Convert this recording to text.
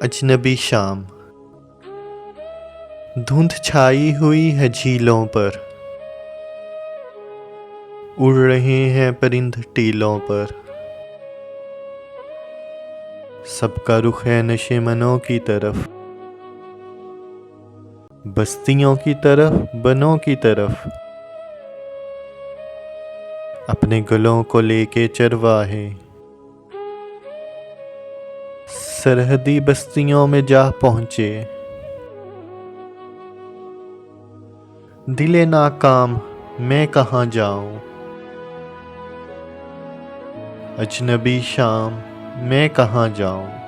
अजनबी शाम। धुंध छाई हुई है झीलों पर, उड़ रहे हैं परिंद टीलों पर। सबका रुख है नशे-मनो की तरफ, बस्तियों की तरफ, बनों की तरफ। अपने गलों को लेके चरवाहे सरहदी बस्तियों में जा पहुँचे। दिले नाकाम मैं कहाँ जाऊँ, अजनबी शाम मैं कहाँ जाऊँ।